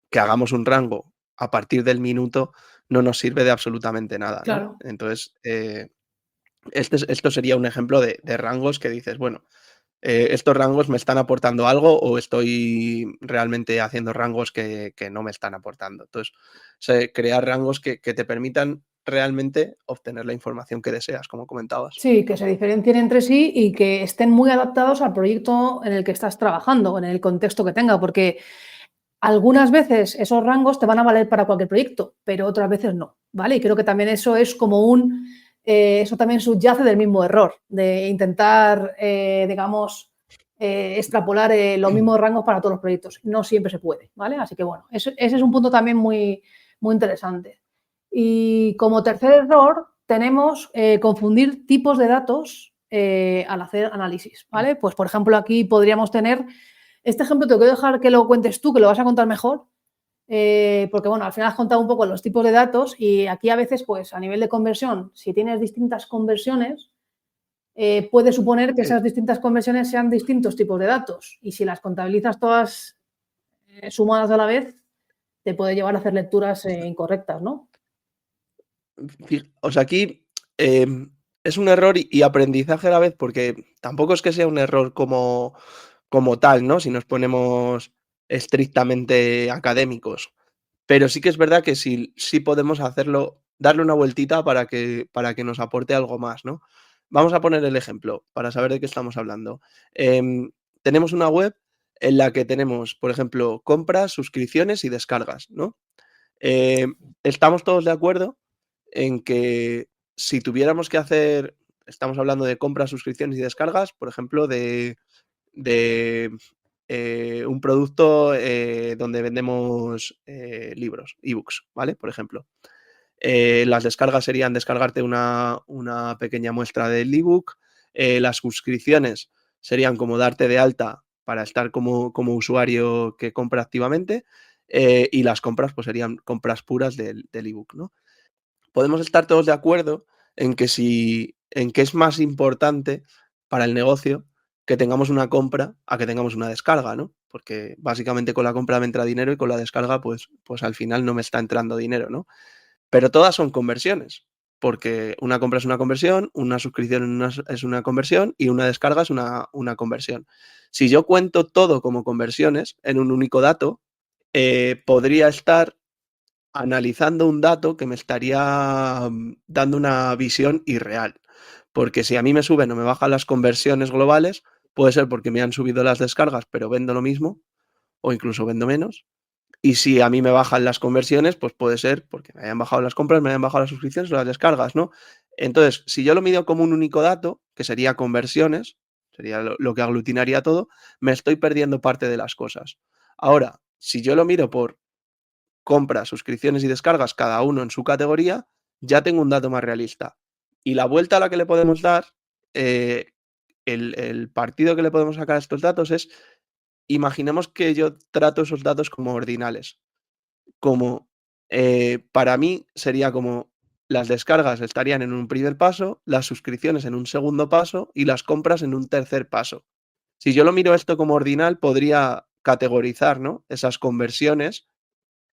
que hagamos un rango a partir del minuto no nos sirve de absolutamente nada, ¿no? Claro. Entonces, esto sería un ejemplo de rangos que dices, bueno, estos rangos me están aportando algo o estoy realmente haciendo rangos que no me están aportando. Entonces, crear rangos que te permitan realmente obtener la información que deseas, como comentabas. Sí, que se diferencien entre sí y que estén muy adaptados al proyecto en el que estás trabajando, en el contexto que tenga, porque algunas veces esos rangos te van a valer para cualquier proyecto, pero otras veces no, ¿vale? Y creo que también eso es como eso también subyace del mismo error, de intentar, digamos, extrapolar los mismos rangos para todos los proyectos. No siempre se puede, ¿vale? Así que bueno, ese es un punto también muy, muy interesante. Y como tercer error tenemos confundir tipos de datos al hacer análisis, ¿vale? Pues por ejemplo aquí podríamos tener, este ejemplo te lo quiero dejar que lo cuentes tú, que lo vas a contar mejor, porque bueno, al final has contado un poco los tipos de datos y aquí a veces pues a nivel de conversión, si tienes distintas conversiones, puede suponer que Sí. esas distintas conversiones sean distintos tipos de datos y si las contabilizas todas sumadas a la vez, te puede llevar a hacer lecturas incorrectas, ¿no? O sea, aquí es un error y aprendizaje a la vez, porque tampoco es que sea un error como tal, ¿no? Si nos ponemos estrictamente académicos. Pero sí que es verdad que sí podemos hacerlo, darle una vueltita para que nos aporte algo más, ¿no? Vamos a poner el ejemplo para saber de qué estamos hablando. Tenemos una web en la que tenemos, por ejemplo, compras, suscripciones y descargas, ¿no? Estamos todos de acuerdo en que si tuviéramos que hacer, estamos hablando de compras, suscripciones y descargas, por ejemplo, de un producto donde vendemos libros, ebooks, ¿vale? Por ejemplo. Las descargas serían descargarte una pequeña muestra del ebook. Las suscripciones serían como darte de alta para estar como usuario que compra activamente. Y las compras pues serían compras puras del ebook, ¿no? Podemos estar todos de acuerdo en que es más importante para el negocio que tengamos una compra a que tengamos una descarga, ¿no? Porque básicamente con la compra me entra dinero y con la descarga, pues al final no me está entrando dinero, ¿no? Pero todas son conversiones. porque una compra es una conversión, una suscripción es una conversión y una descarga es una conversión. Si yo cuento todo como conversiones en un único dato, podría estar analizando un dato que me estaría dando una visión irreal. Porque si a mí me suben o me bajan las conversiones globales, puede ser porque me han subido las descargas, pero vendo lo mismo, o incluso vendo menos. Y si a mí me bajan las conversiones, pues puede ser porque me hayan bajado las compras, me hayan bajado las suscripciones o las descargas, ¿no? Entonces, si yo lo mido como un único dato, que sería conversiones, sería lo que aglutinaría todo, me estoy perdiendo parte de las cosas. Ahora, si yo lo miro por compras, suscripciones y descargas, cada uno en su categoría, ya tengo un dato más realista. Y la vuelta a la que le podemos dar, el partido que le podemos sacar a estos datos es, imaginemos que yo trato esos datos como ordinales. Como, para mí sería como las descargas estarían en un primer paso, las suscripciones en un segundo paso y las compras en un tercer paso. Si yo lo miro esto como ordinal, podría categorizar, ¿no?, esas conversiones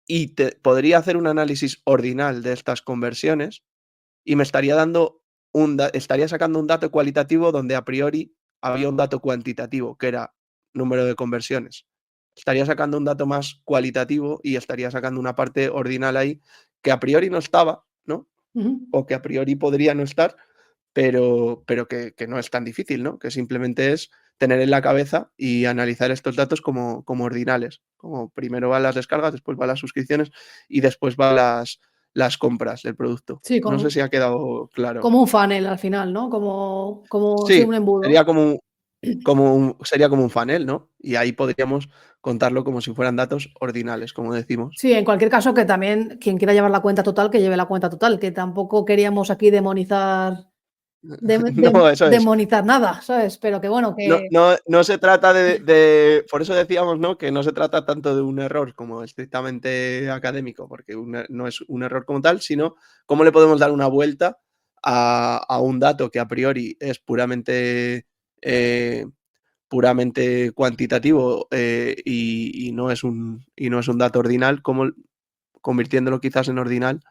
y podría hacer un análisis ordinal de estas conversiones y me estaría dando estaría sacando un dato cualitativo donde a priori había un dato cuantitativo, que era número de conversiones. Estaría sacando un dato más cualitativo y estaría sacando una parte ordinal ahí que a priori no estaba, ¿no? O que a priori podría no estar, pero que no es tan difícil, ¿no? Que simplemente es tener en la cabeza y analizar estos datos como ordinales. Como primero van las descargas, después van las suscripciones y después van las compras del producto. Sí, No sé si ha quedado claro. como un funnel al final, ¿no? Como sí, Sí, un embudo. sería sería como un funnel, ¿no? Y ahí podríamos contarlo como si fueran datos ordinales, como decimos. Sí, en cualquier caso, que también quien quiera llevar la cuenta total, que lleve la cuenta total, que tampoco queríamos aquí demonizar No, eso es. demonizar nada, ¿sabes? Pero que bueno, No, que no, no se trata por eso decíamos, ¿no?, que no se trata tanto de un error como estrictamente académico, porque no es un error como tal, sino cómo le podemos dar una vuelta a un dato que a priori es puramente cuantitativo, y no es un dato ordinal, como convirtiéndolo quizás en ordinal,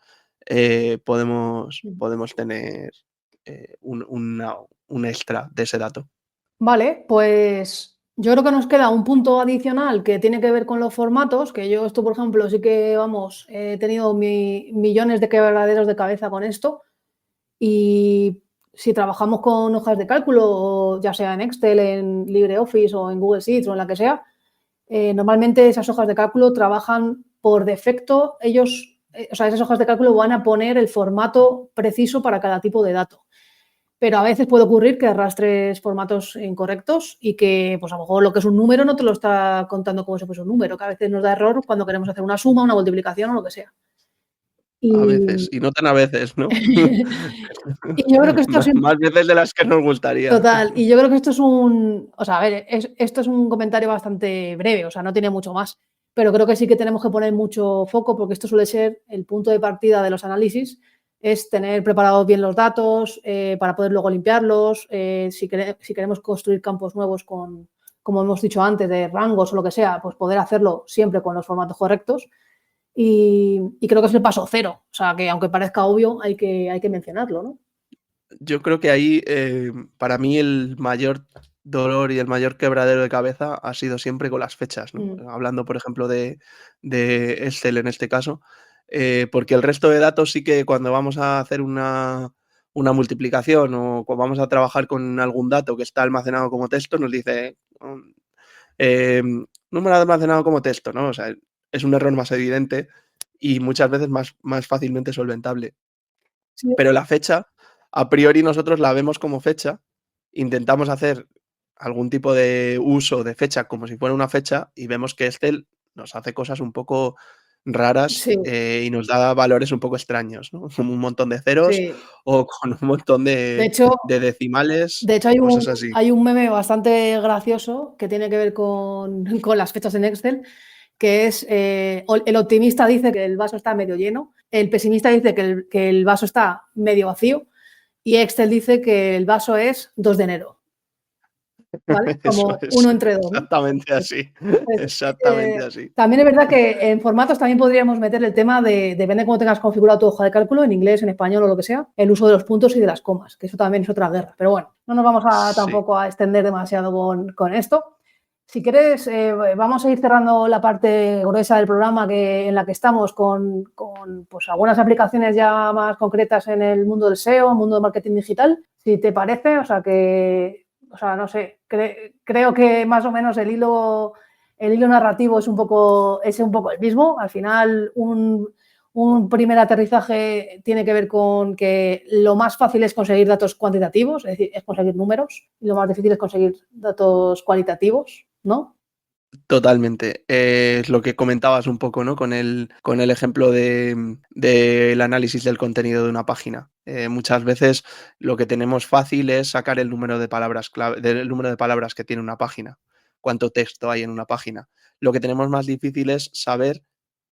podemos tener un extra de ese dato. vale, pues yo creo que nos queda un punto adicional que tiene que ver con los formatos, que yo esto, por ejemplo, sí que, vamos, he tenido millones de quebraderos de cabeza con esto. Y si trabajamos con hojas de cálculo, o ya sea en Excel, en LibreOffice o en Google Sheets o en la que sea, normalmente esas hojas de cálculo trabajan por defecto. Ellos, o sea, esas hojas de cálculo van a poner el formato preciso para cada tipo de dato. Pero a veces puede ocurrir que arrastres formatos incorrectos y que, pues a lo mejor lo que es un número no te lo está contando como si fuese un número, que a veces nos da error cuando queremos hacer una suma, una multiplicación o lo que sea. A veces, Y, y no tan a veces, ¿no? y yo creo que esto Más veces de las que nos gustaría. total, y yo creo que esto es o sea, a ver, esto es un comentario bastante breve, o sea, no tiene mucho más, pero creo que sí que tenemos que poner mucho foco porque esto suele ser el punto de partida de los análisis, es tener preparados bien los datos para poder luego limpiarlos, si queremos construir campos nuevos como hemos dicho antes, de rangos o lo que sea, pues poder hacerlo siempre con los formatos correctos y creo que es el paso cero, o sea, que aunque parezca obvio, hay que mencionarlo, ¿no? Yo creo que ahí, para mí el mayor dolor y el mayor quebradero de cabeza ha sido siempre con las fechas, ¿no? Mm, Hablando, por ejemplo, de Excel en este caso, porque el resto de datos sí que cuando vamos a hacer una multiplicación o cuando vamos a trabajar con algún dato que está almacenado como texto, nos dice, número almacenado como texto, ¿no? O sea, es un error más evidente y muchas veces más fácilmente solventable. sí, Pero la fecha, a priori nosotros la vemos como fecha, intentamos hacer algún tipo de uso de fecha como si fuera una fecha y vemos que Excel nos hace cosas un poco raras, sí, y nos da valores un poco extraños, ¿no? Como un montón de ceros sí. o con un montón De hecho, de decimales de hecho o cosas así. hay un meme bastante gracioso que tiene que ver con, con las fechas en Excel, que es el optimista dice que el vaso está medio lleno, el pesimista dice que el vaso está medio vacío y Excel dice que el vaso es 2 de enero. ¿vale? Eso Como es, 1 entre 2, ¿no? exactamente así, Pues, exactamente así. también es verdad que en formatos también podríamos meter el tema de, depende de cómo tengas configurado tu hoja de cálculo, en inglés, en español o lo que sea, el uso de los puntos y de las comas, que eso también es otra guerra. Pero bueno, no nos vamos a Sí, tampoco a extender demasiado con esto. Si quieres, vamos a ir cerrando la parte gruesa del programa en la que estamos con pues, algunas aplicaciones ya más concretas en el mundo del SEO, el mundo del marketing digital, si te parece, o sea, no sé, creo que más o menos el hilo narrativo es un poco el mismo. Al final, un primer aterrizaje tiene que ver con que lo más fácil es conseguir datos cuantitativos, es decir, es conseguir números, y lo más difícil es conseguir datos cualitativos, ¿no? totalmente. Es lo que comentabas un poco, ¿no? Con el ejemplo del análisis del contenido de una página. Muchas veces lo que tenemos fácil es sacar el número de palabras clave, del número de palabras que tiene una página, cuánto texto hay en una página. Lo que tenemos más difícil es saber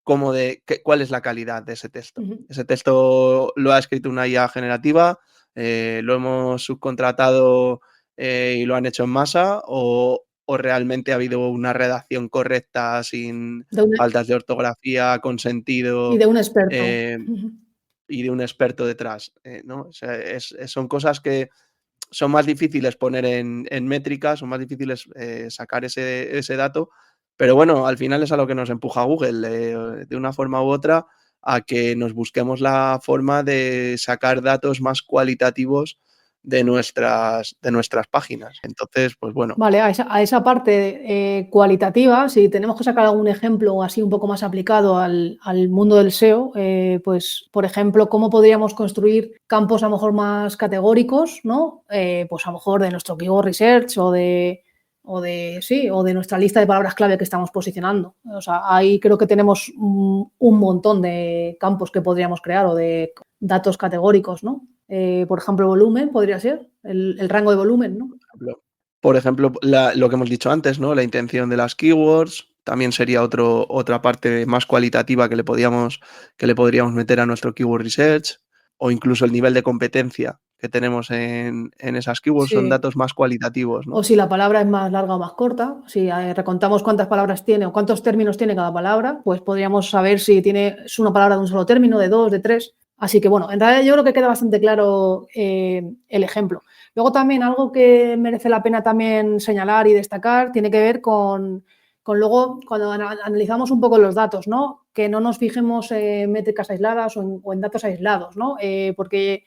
cuál es la calidad de ese texto. Ujú. Ese texto lo ha escrito una IA generativa, lo hemos subcontratado y lo han hecho en masa, o realmente ha habido una redacción correcta, sin De un- faltas de ortografía, con y sentido, de un experto. eh, y de un experto detrás, ¿no? O sea, son cosas que son más difíciles poner en métricas, son más difíciles sacar ese dato, pero bueno, al final es a lo que nos empuja Google, de una forma u otra, a que nos busquemos la forma de sacar datos más cualitativos de nuestras páginas. Entonces, pues bueno, Vale, a esa parte cualitativa, si tenemos que sacar algún ejemplo así un poco más aplicado al mundo del SEO, pues, por ejemplo, cómo podríamos construir campos a lo mejor más categóricos, ¿no? Pues a lo mejor de nuestro keyword research sí, o de nuestra lista de palabras clave que estamos posicionando. O sea, ahí creo que tenemos un montón de campos que podríamos crear o de datos categóricos, ¿no? Por ejemplo, volumen podría ser, el rango de volumen, ¿no? por ejemplo, lo que hemos dicho antes, ¿no? La intención de las keywords también sería otra parte más cualitativa que le podríamos meter a nuestro keyword research, o incluso el nivel de competencia que tenemos en esas keywords son Sí. datos más cualitativos, ¿no? O si la palabra es más larga o más corta, si recontamos cuántas palabras tiene o cuántos términos tiene cada palabra, pues podríamos saber si es una palabra de un solo término, de dos, de tres. Así que bueno, en realidad yo creo que queda bastante claro el ejemplo. Luego también algo que merece la pena también señalar y destacar tiene que ver con luego cuando analizamos un poco los datos, ¿no? Que no nos fijemos en métricas aisladas o en datos aislados, ¿no? Porque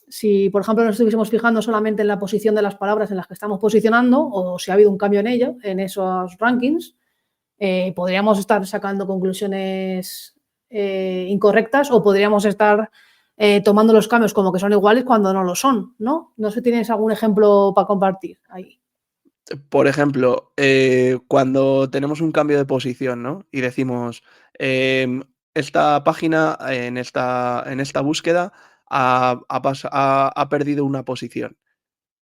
si, por ejemplo, nos estuviésemos fijando solamente en la posición de las palabras en las que estamos posicionando o si ha habido un cambio en ello, en esos rankings, podríamos estar sacando conclusiones incorrectas o podríamos estar tomando los cambios como que son iguales cuando no lo son, ¿no? No sé si tienes algún ejemplo para compartir ahí. Por ejemplo, cuando tenemos un cambio de posición, ¿no? Y decimos, esta página en esta búsqueda ha perdido una posición.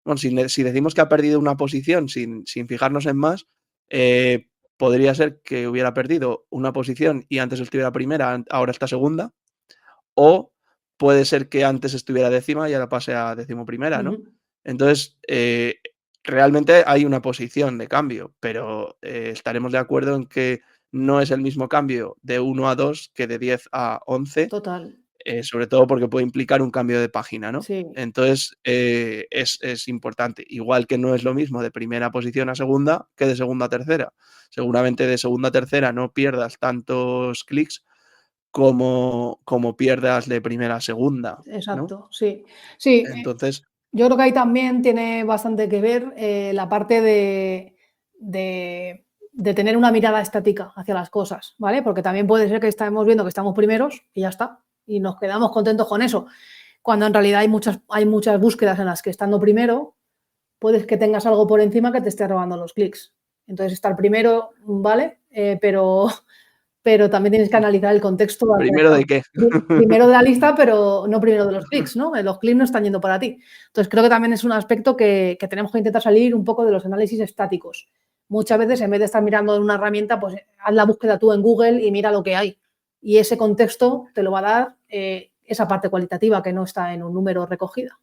Bueno, si decimos que ha perdido una posición sin fijarnos en más, podría ser que hubiera perdido una posición y antes estuviera primera, ahora está segunda, o puede ser que antes estuviera décima y ahora pase a decimoprimera, ¿no? Ujú. Entonces, realmente hay una posición de cambio, pero estaremos de acuerdo en que no es el mismo cambio de 1 a 2 que de 10 a 11, Total, sobre todo porque puede implicar un cambio de página, ¿no? sí. Entonces, es importante. Igual que no es lo mismo de primera posición a segunda que de segunda a tercera. Seguramente de segunda a tercera no pierdas tantos clics como pierdas de primera a segunda, ¿no? Exacto, sí. Sí, Entonces, yo creo que ahí también tiene bastante que ver la parte de tener una mirada estática hacia las cosas, ¿vale? Porque también puede ser que estemos viendo que estamos primeros y ya está, y nos quedamos contentos con eso, cuando en realidad hay muchas búsquedas en las que estando primero, puedes que tengas algo por encima que te esté robando los clics. Entonces, estar primero, ¿vale? Pero también tienes que analizar el contexto ¿primero de alrededor. qué? Primero de la lista, pero no primero de los clics, ¿no? Los clics no están yendo para ti. Entonces, creo que también es un aspecto que tenemos que intentar salir un poco de los análisis estáticos. Muchas veces, en vez de estar mirando en una herramienta, pues haz la búsqueda tú en Google y mira lo que hay. Y ese contexto te lo va a dar esa parte cualitativa que no está en un número recogida,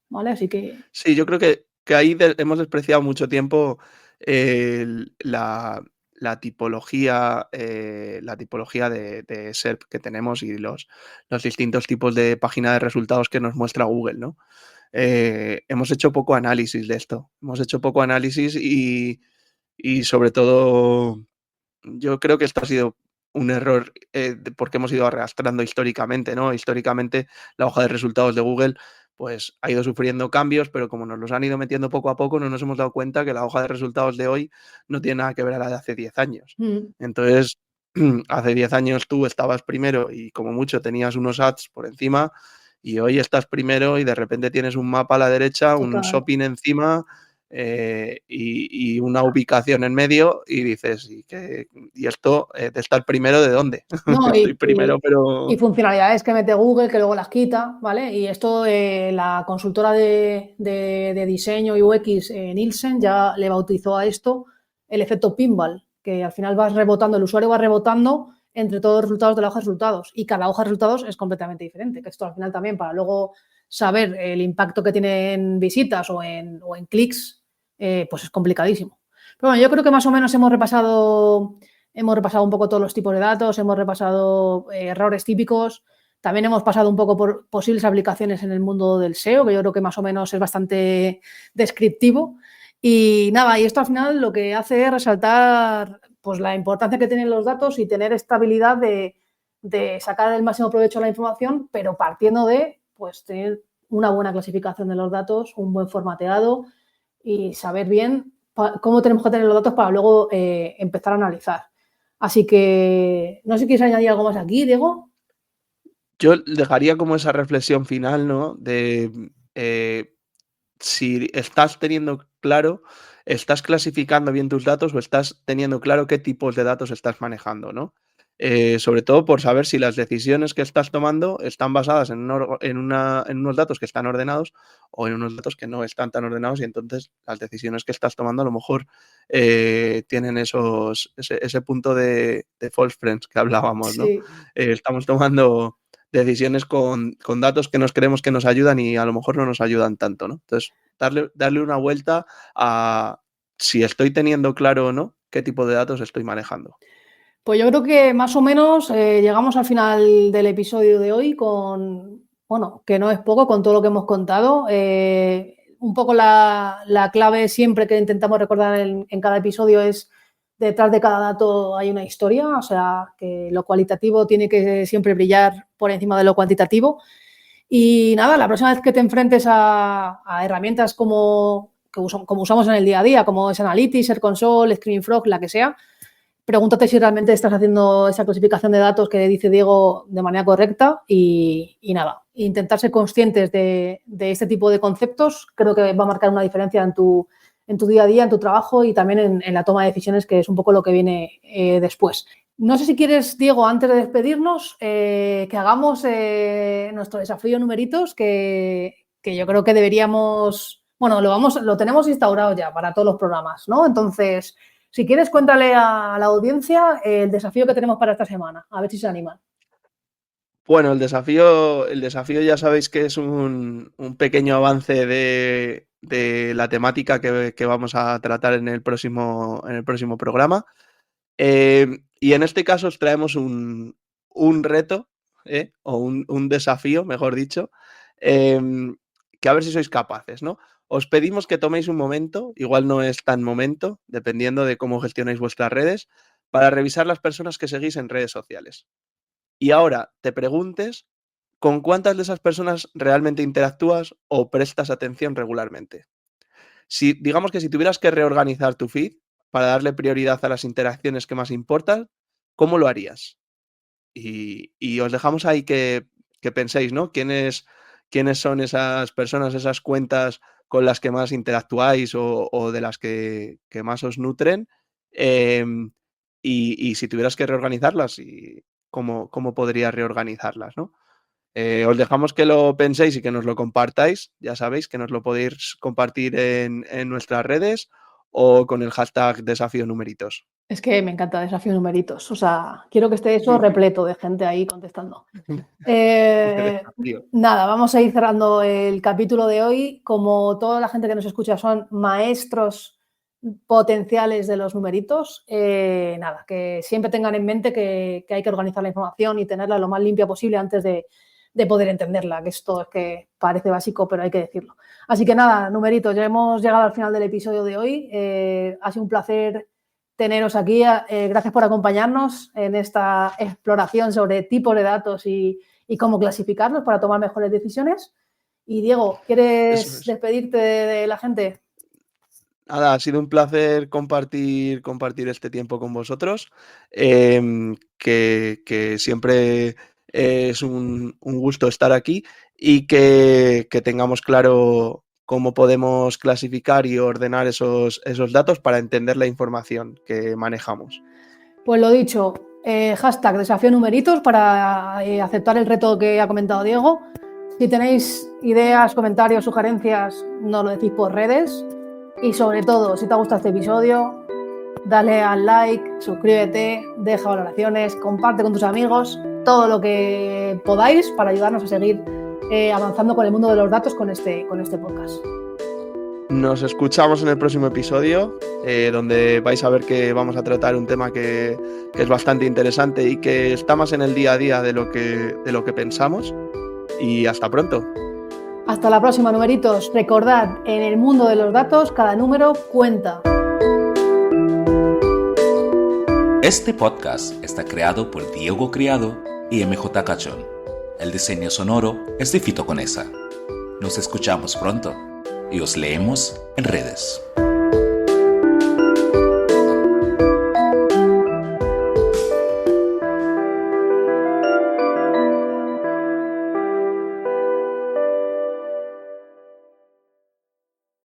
¿vale? Así que Sí, yo creo que que ahí hemos despreciado mucho tiempo la tipología, de SERP que tenemos y los distintos tipos de página de resultados que nos muestra Google, ¿no? Hemos hecho poco análisis de esto. Hemos hecho poco análisis y sobre todo yo creo que esto ha sido un error porque hemos ido arrastrando históricamente, ¿no? Históricamente la hoja de resultados de Google pues ha ido sufriendo cambios, pero como nos los han ido metiendo poco a poco, no nos hemos dado cuenta que la hoja de resultados de hoy no tiene nada que ver a la de hace 10 años. Mm, Entonces, hace 10 años tú estabas primero y como mucho tenías unos ads por encima y hoy estás primero y de repente tienes un mapa a la derecha, un total. shopping encima y una ubicación en medio y dices, ¿y esto de estar primero de dónde? No, Estoy primero, y pero funcionalidades que mete Google que luego las quita, ¿vale? Y esto, la consultora de diseño UX, Nielsen, ya le bautizó a esto el efecto pinball, que al final vas rebotando, el usuario va rebotando entre todos los resultados de la hoja de resultados y cada hoja de resultados es completamente diferente, que esto al final también para luego saber el impacto que tiene en visitas o en clics, pues es complicadísimo. Pero bueno, yo creo que más o menos hemos repasado un poco todos los tipos de datos, hemos repasado errores típicos, también hemos pasado un poco por posibles aplicaciones en el mundo del SEO, que yo creo que más o menos es bastante descriptivo. Y nada, y esto al final lo que hace es resaltar pues, la importancia que tienen los datos y tener estabilidad de sacar el máximo provecho de la información, pero partiendo de pues, tener una buena clasificación de los datos, un buen formateado y saber bien cómo tenemos que tener los datos para luego empezar a analizar. Así que no sé si quieres añadir algo más aquí, Diego. yo dejaría como esa reflexión final, ¿no? De si estás teniendo claro, estás clasificando bien tus datos o estás teniendo claro qué tipos de datos estás manejando, ¿no? Sobre todo por saber si las decisiones que estás tomando están basadas en unos datos que están ordenados o en unos datos que no están tan ordenados y entonces las decisiones que estás tomando a lo mejor tienen ese punto de false friends que hablábamos, ¿no? Sí. Estamos tomando decisiones con datos que nos creemos que nos ayudan y a lo mejor no nos ayudan tanto, ¿no? Entonces, darle una vuelta a si estoy teniendo claro o no qué tipo de datos estoy manejando. Pues yo creo que más o menos llegamos al final del episodio de hoy bueno, que no es poco, con todo lo que hemos contado. Un poco la clave siempre que intentamos recordar en cada episodio es detrás de cada dato hay una historia, o sea, que lo cualitativo tiene que siempre brillar por encima de lo cuantitativo. Y nada, la próxima vez que te enfrentes a herramientas como usamos en el día a día, como es Analytics, Search Console, Screaming Frog, la que sea, pregúntate si realmente estás haciendo esa clasificación de datos que dice Diego de manera correcta y nada, intentar ser conscientes de este tipo de conceptos creo que va a marcar una diferencia en tu día a día, en tu trabajo y también en la toma de decisiones, que es un poco lo que viene después. No sé si quieres, Diego, antes de despedirnos, que hagamos nuestro desafío numeritos, que yo creo que deberíamos, bueno, lo tenemos instaurado ya para todos los programas, ¿no? Entonces, si quieres, cuéntale a la audiencia el desafío que tenemos para esta semana, a ver si se animan. Bueno, el desafío ya sabéis que es un pequeño avance de la temática que vamos a tratar en el próximo programa. Y en este caso os traemos un reto, o un desafío, mejor dicho, que a ver si sois capaces, ¿no? Os pedimos que toméis un momento, igual no es tan momento, dependiendo de cómo gestionáis vuestras redes, para revisar las personas que seguís en redes sociales. Y ahora te preguntes con cuántas de esas personas realmente interactúas o prestas atención regularmente. Si, digamos que si tuvieras que reorganizar tu feed para darle prioridad a las interacciones que más importan, ¿cómo lo harías? Y os dejamos ahí que penséis, ¿no? ¿Quiénes son esas personas, esas cuentas con las que más interactuáis o de las que más os nutren? Em, y si tuvieras que reorganizarlas, ¿cómo podrías reorganizarlas, ¿no? Os dejamos que lo penséis y que nos lo compartáis. Ya sabéis que nos lo podéis compartir en nuestras redes o con el hashtag desafío numeritos. Es que me encanta Desafío Numeritos. O sea, quiero que esté eso repleto de gente ahí contestando. Nada, vamos a ir cerrando el capítulo de hoy. Como toda la gente que nos escucha son maestros potenciales de los numeritos, nada, que siempre tengan en mente que hay que organizar la información y tenerla lo más limpia posible antes de poder entenderla, que esto es que parece básico, pero hay que decirlo. Así que nada, numeritos, ya hemos llegado al final del episodio de hoy. Ha sido un placer teneros aquí. Gracias por acompañarnos en esta exploración sobre tipos de datos y cómo clasificarlos para tomar mejores decisiones. Y Diego, ¿quieres despedirte de la gente? Nada, ha sido un placer compartir este tiempo con vosotros, que siempre es un gusto estar aquí y que tengamos claro cómo podemos clasificar y ordenar esos datos para entender la información que manejamos. Pues lo dicho, hashtag Desafío Numeritos para aceptar el reto que ha comentado Diego. Si tenéis ideas, comentarios, sugerencias, nos lo decís por redes. Y sobre todo, si te ha gustado este episodio, dale al like, suscríbete, deja valoraciones, comparte con tus amigos, todo lo que podáis para ayudarnos a seguir avanzando con el mundo de los datos con este podcast. Nos escuchamos en el próximo episodio, donde vais a ver que vamos a tratar un tema que es bastante interesante y que está más en el día a día de lo que pensamos. Y hasta pronto. Hasta la próxima, numeritos. Recordad, en el mundo de los datos, cada número cuenta. Este podcast está creado por Diego Criado y MJ Cachón. El diseño sonoro es de Fito Conesa. Nos escuchamos pronto y os leemos en redes.